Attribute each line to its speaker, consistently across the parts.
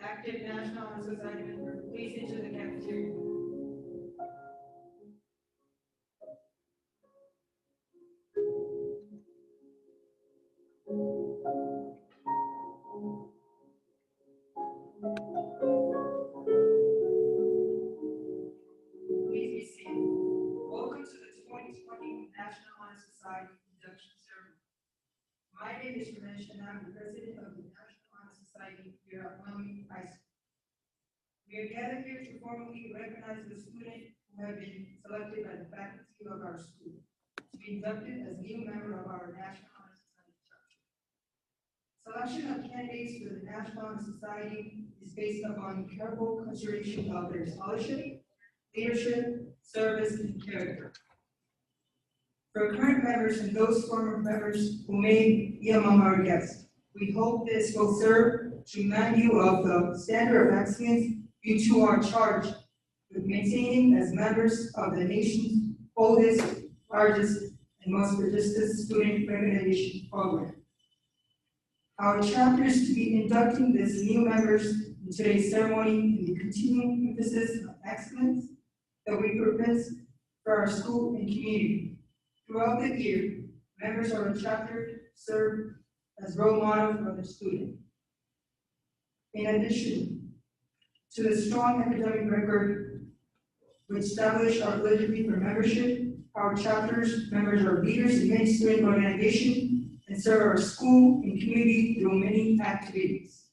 Speaker 1: Active National Honor Society member, please enter the cafeteria. Please be seated. Welcome to the 2020 National Honor Society Induction Ceremony. My name is Ramesh and I'm the president of the National Honor Society here at Wyoming High School. We are gathered here to formally recognize the students who have been selected by the faculty of our school to be inducted as new member of our National Honor Society chapter. Selection of candidates for the National Honor Society is based upon careful consideration of their scholarship, leadership, service, and character. For current members and those former members who may be among our guests, we hope this will serve to remind you of the standard of excellence due to our charge with maintaining as members of the nation's oldest, largest, and most prestigious student recognition program. Our chapter is to be inducting these new members in today's ceremony in the continuing emphasis of excellence that we purpose for our school and community. Throughout the year, members of our chapter serve as role models for the student. In addition to the strong academic record which established our eligibility for membership, our chapter's members are leaders in many student organizations and serve our school and community through many activities.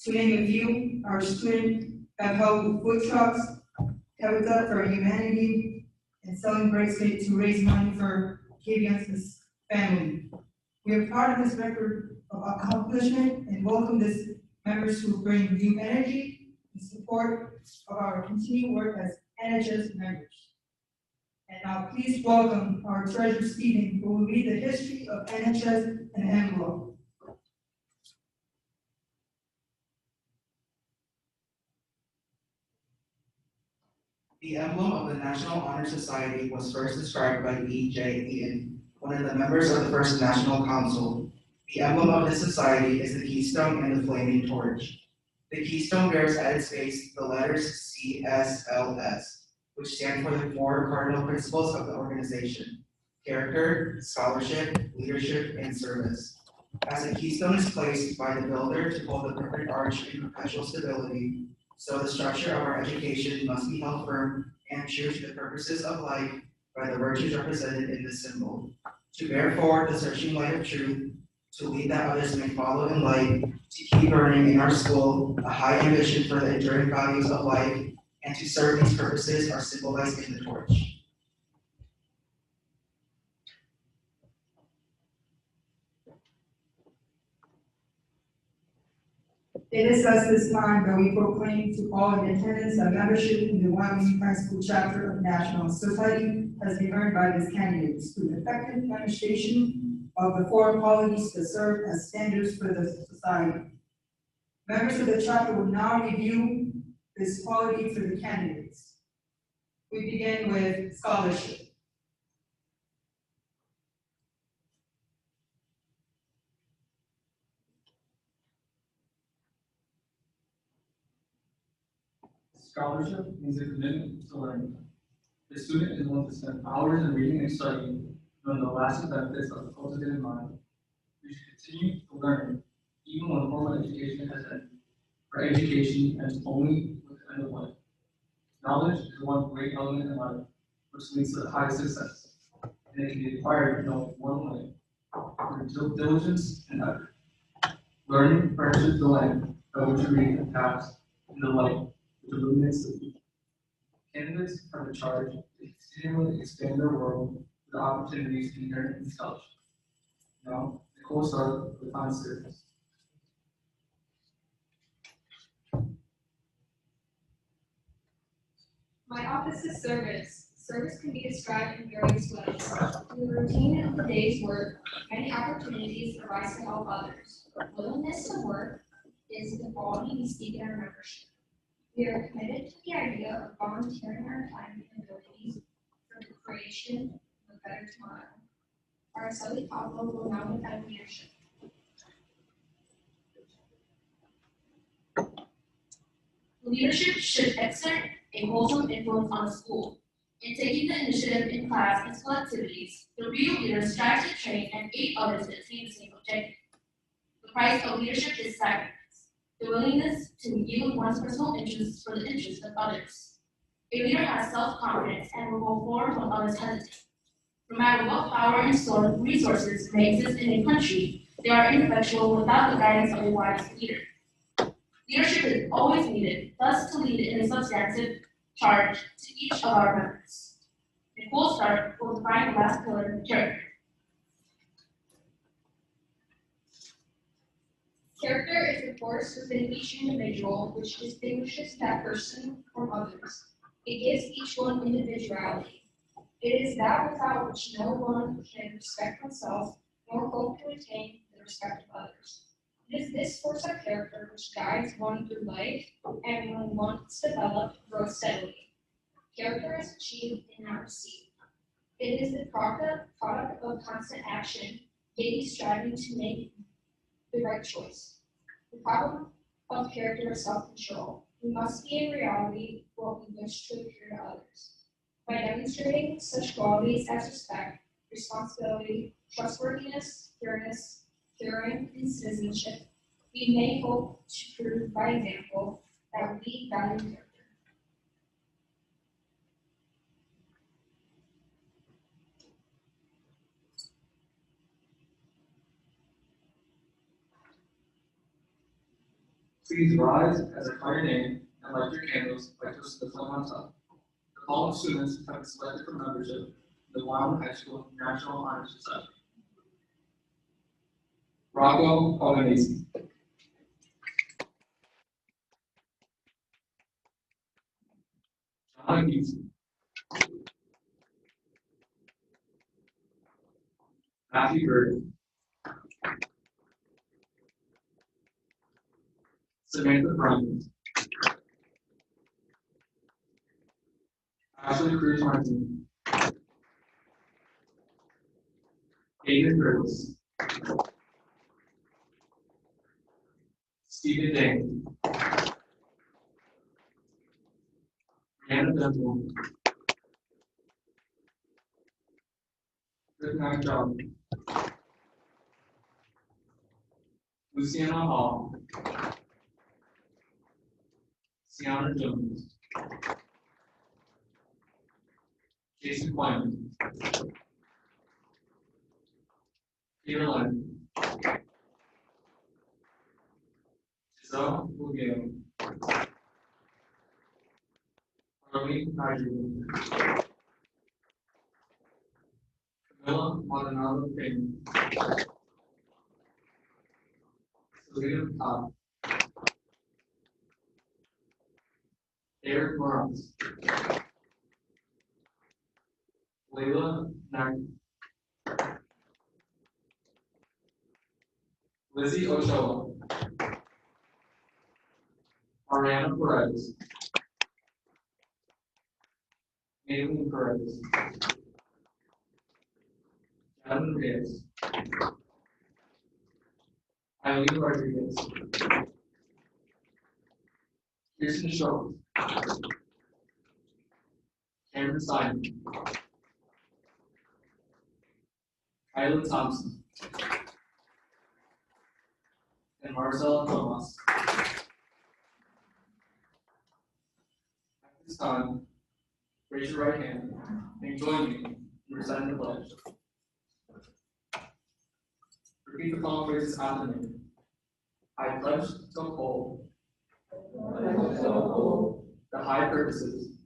Speaker 1: To name a few, our students have helped with food trucks, Habitat for Humanity, and selling bracelets to raise money for Kavian's family. We are proud of this record of accomplishment and welcome these members who bring new energy in support of our continued work as NHS members. And now please welcome our treasurer Stephen, who will read the history of NHS and envelope.
Speaker 2: The emblem of the National Honor Society was first described by E.J. Eaton, one of the members of the first National Council. The emblem of this society is the keystone and the flaming torch. The keystone bears at its base the letters CSLS, which stand for the four cardinal principles of the organization: character, scholarship, leadership, and service. As the keystone is placed by the builder to hold the perfect arch in perpetual stability, so the structure of our education must be held firm and true to the purposes of life by the virtues represented in this symbol: to bear forward the searching light of truth, to lead that others may follow in light, to keep burning in our school a high ambition for the enduring values of life, and to serve these purposes are symbolized in the torch.
Speaker 1: It is thus this time that we proclaim to all in attendance that membership in the Wyoming High School chapter of National Society has been earned by these candidates through effective demonstration of the four qualities that serve as standards for the society. Members of the chapter will now review this quality for the candidates. We begin with scholarship.
Speaker 3: Scholarship means a commitment to learning. The student is willing to spend hours in reading and studying, knowing the lasting benefits of a cultivated mind. We should continue to learn, even when formal education has ended. For education ends only with the end of life. Knowledge is one great element in life, which leads to the highest success, and it can be acquired in only one way, through diligence and effort. Learning furnishes the lamp by which we read the past and the light which illuminates the future. Candidates have a charge to continually expand their world with the opportunities inherent in scholarship. Now, Nicole started with the fine service.
Speaker 4: My office is service. Service can be described in various ways. Through the routine of the day's work, many opportunities arise to help others. Willingness to work is the quality we seek in our membership. We are committed to the idea of volunteering our time and abilities for the creation of a better tomorrow. Araceli Pablo will now defend leadership.
Speaker 5: Leadership should exert a wholesome influence on the school. In taking the initiative in class and school activities, the real leader strives to train and aid others to attain the same objective. The price of leadership is sacrifice, the willingness to yield one's personal interests for the interests of others. A leader has self-confidence and will go forward when others hesitate. No matter what power and resources may exist in a country, they are ineffectual without the guidance of a wise leader. Leadership is always needed, thus to lead in a substantive charge to each of our members. Nicole Stark will define the last pillar, character.
Speaker 4: Character is the force within each individual which distinguishes that person from others. It gives each one individuality. It is that without which no one can respect oneself nor hope to attain the respect of others. It is this force of character which guides one through life and when once developed, grows steadily. Character is achieved and not received. It is the product of constant action, daily striving to make the right choice. The problem of character is self-control. We must be in reality what we wish to appear to others. By demonstrating such qualities as respect, responsibility, trustworthiness, fairness, caring, and citizenship, we may hope to prove by example that we value character.
Speaker 3: Please rise as I call your name and light your candles by twisting the flame on top. The following students have been selected for membership in the Wyoming High School National Honor Society. Rocco Albanese. John Houston. Matthew Bird. Samantha Brown. Ashley Cruz Martin. David Curtis. Stephen Dane. Brianna Denzel. Good night, John. Luciana Hall. Sienna Jones. Jason Quinn. Peter Lynn. Giselle Bugale. Arlene Hydrogen. Camilla Maldonado Payne. Selena Cobb. Eric Morales. Layla Nagy. Lizzie Ochoa. Ariana Perez. Aileen Perez. Adam Reyes. Eileen Rodriguez. Kirsten Schultz. Cameron Simon. Kyla Thompson. And Marcel Thomas. At this time, raise your right hand and join me in reciting the pledge. Repeat the following phrases after me. I pledge to uphold the high purposes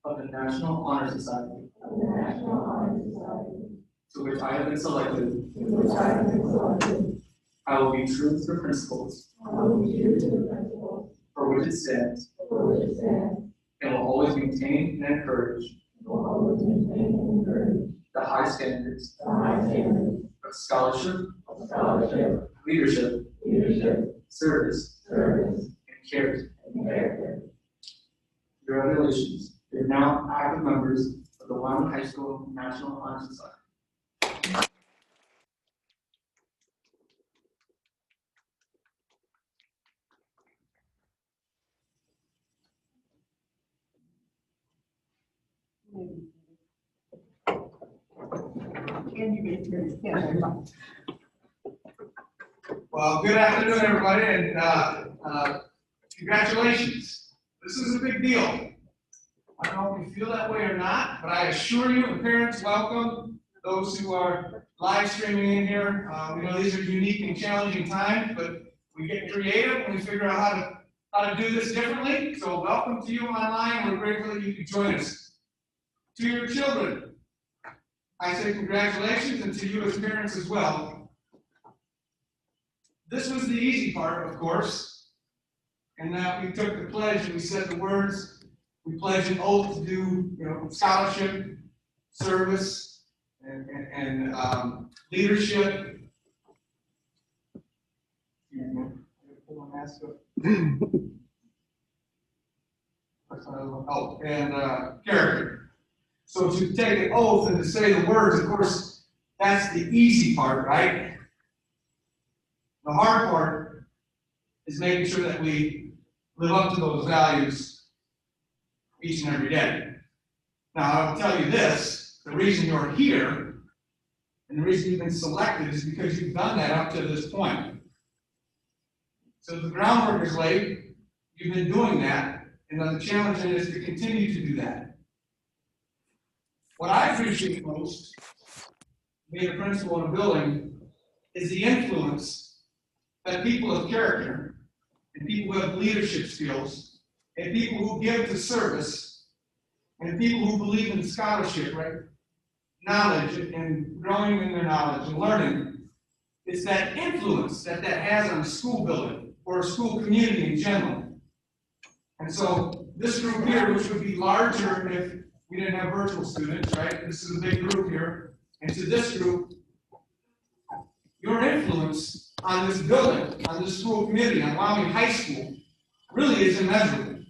Speaker 3: of the National Honor Society, to which I have been selected. I will be true to the principles for which it stands, and will always maintain and encourage the high standards of scholarship, leadership, service, and character. Congratulations, you're now active members of the Wyoming High School National Honor Society.
Speaker 6: Well, good afternoon, everybody, and congratulations. This is a big deal. I don't know if you feel that way or not, but I assure you, the parents, welcome. Those who are live streaming in here, we know these are unique and challenging times, but we get creative and we figure out how to do this differently. So welcome to you online. We're grateful that you could join us. To your children, I say congratulations, and to you as parents as well. This was the easy part, of course, and that we took the pledge and we said the words. We pledge an oath to do, scholarship, service, and leadership. Pull my mask up. Oh, and character. So to take an oath and to say the words, of course, that's the easy part, right? The hard part is making sure that we live up to those values each and every day. Now, I will tell you this, the reason you're here and the reason you've been selected is because you've done that up to this point. So the groundwork is laid, you've been doing that, and then the challenge is to continue to do that. What I appreciate most, being a principal in a building, is the influence that people of character, and people who have leadership skills, and people who give to service, and people who believe in scholarship, right? Knowledge and growing in their knowledge and learning. It's that influence that has on a school building or a school community in general. And so this group here, which would be larger if we didn't have virtual students, right? This is a big group here. And to this group, your influence on this building, on this school community, on Wyoming High School, really is immeasurable.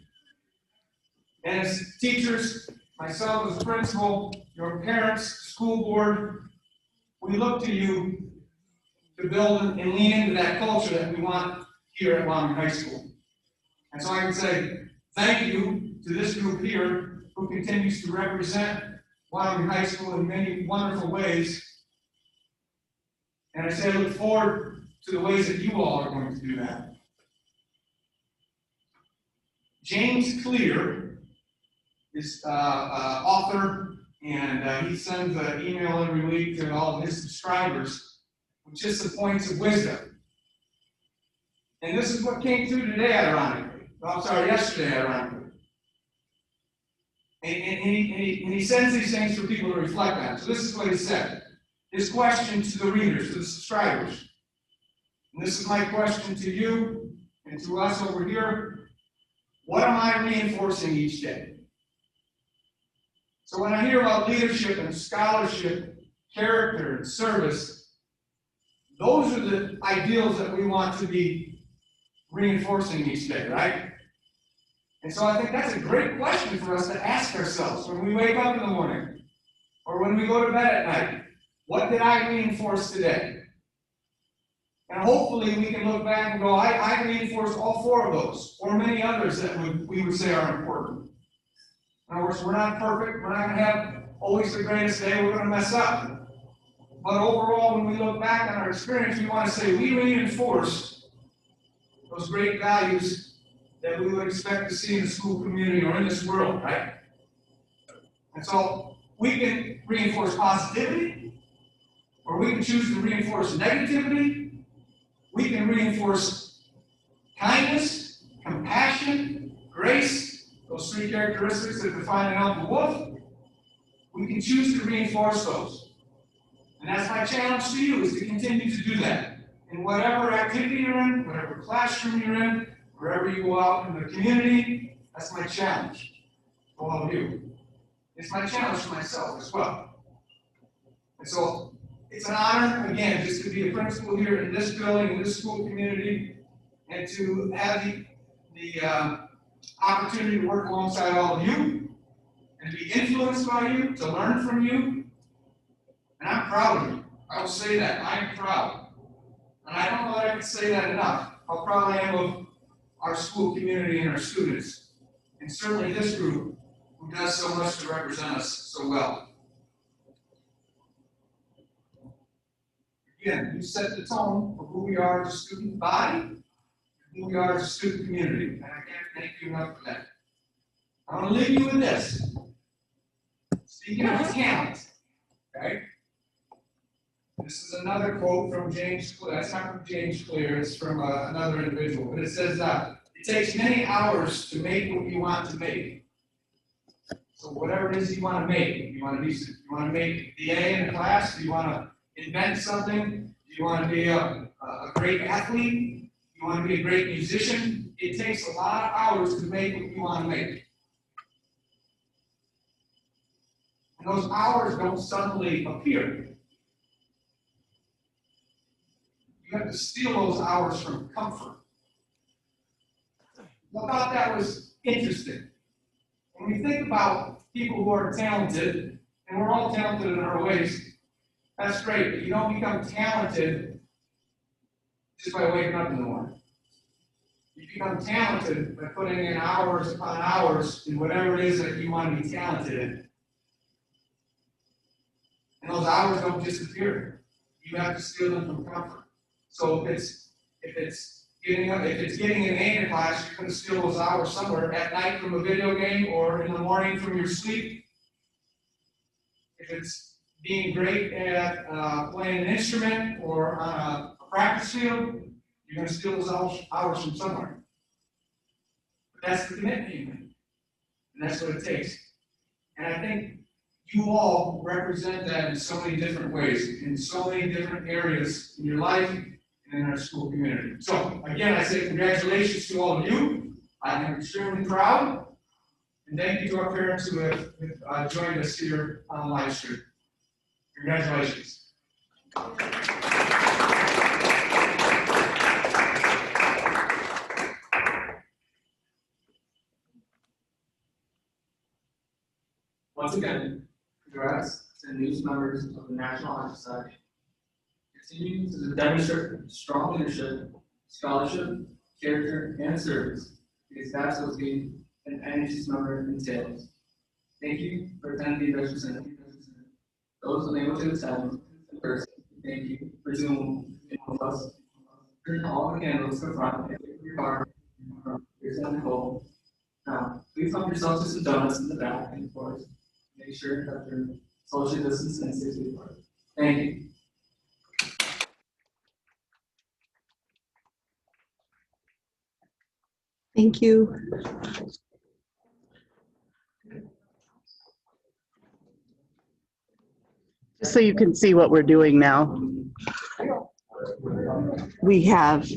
Speaker 6: And as teachers, myself as a principal, your parents, school board, we look to you to build and lean into that culture that we want here at Wyoming High School. And so I can say thank you to this group here who continues to represent Wyoming High School in many wonderful ways. And I say I look forward to the ways that you all are going to do that. James Clear is author, and he sends an email every week to all of his subscribers with just the points of wisdom. And this is what came through today, ironically. Yesterday, ironically. And he sends these things for people to reflect on. So this is what he said. His question to the readers, to the subscribers. And this is my question to you and to us over here. What am I reinforcing each day? So when I hear about leadership and scholarship, character and service, those are the ideals that we want to be reinforcing each day, right? And so I think that's a great question for us to ask ourselves when we wake up in the morning or when we go to bed at night. What did I reinforce today? And hopefully we can look back and go, I reinforce all 4 of those, or many others that we would say are important. In other words, we're not perfect, we're not going to have always the greatest day, we're going to mess up. But overall, when we look back on our experience, we want to say we reinforced those great values that we would expect to see in the school community or in this world, right? And so we can reinforce positivity, or we can choose to reinforce negativity. We can reinforce kindness, compassion, grace, those 3 characteristics that define an alpha wolf. We can choose to reinforce those. And that's my challenge to you, is to continue to do that. In whatever activity you're in, whatever classroom you're in, wherever you go out in the community, that's my challenge to all of you. It's my challenge to myself as well. And so it's an honor, again, just to be a principal here in this building, in this school community, and to have the opportunity to work alongside all of you, and to be influenced by you, to learn from you. And I'm proud of you. I will say that. I am proud. And I don't know that I can say that enough, how proud I am of our school community and our students, and certainly this group who does so much to represent us so well. Again, you set the tone for who we are as a student body, and who we are as a student community, and I can't thank you enough for that. I want to leave you with this. Speaking of talent, okay? This is another quote from James Clear. That's not from James Clear, it's from another individual. But it says, it takes many hours to make what you want to make. So whatever it is you want to make, you want to make the A in the class, do you want to invent something, do you want to be a great athlete, do you want to be a great musician, it takes a lot of hours to make what you want to make. And those hours don't suddenly appear. You have to steal those hours from comfort. I thought that was interesting. When we think about people who are talented, and we're all talented in our ways, that's great, but you don't become talented just by waking up in the morning. You become talented by putting in hours upon hours in whatever it is that you want to be talented in. And those hours don't disappear. You have to steal them from comfort. So if it's getting an A in class, you're going to steal those hours somewhere at night from a video game or in the morning from your sleep. If it's being great at playing an instrument or on a practice field, you're going to steal those hours from somewhere. But that's the commitment you make, and that's what it takes. And I think you all represent that in so many different ways, in so many different areas in your life and in our school community. So, again, I say congratulations to all of you. I am extremely proud. And thank you to our parents who have joined us here on live stream. Congratulations.
Speaker 3: Once again, congrats to the new members of the National Honor Society. Continue to demonstrate strong leadership, scholarship, character, and service, because that's what being an NHS member entails. Thank you for attending the Induction Center. Those unable to attend in person, thank you for Zoom with us. Turn all the candles to the front and take your card. Here's Nicole. Now, please help yourself to some donuts in the back, and of course, make sure that they're social distance and 6 feet apart. Thank you.
Speaker 7: Thank you. Just so you can see what we're doing now. We have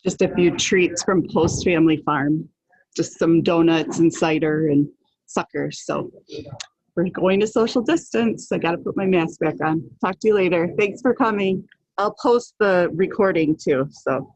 Speaker 7: just a few treats from Post Family Farm. Just some donuts and cider and suckers. So we're going to social distance. I got to put my mask back on. Talk to you later. Thanks for coming. I'll post the recording too. So.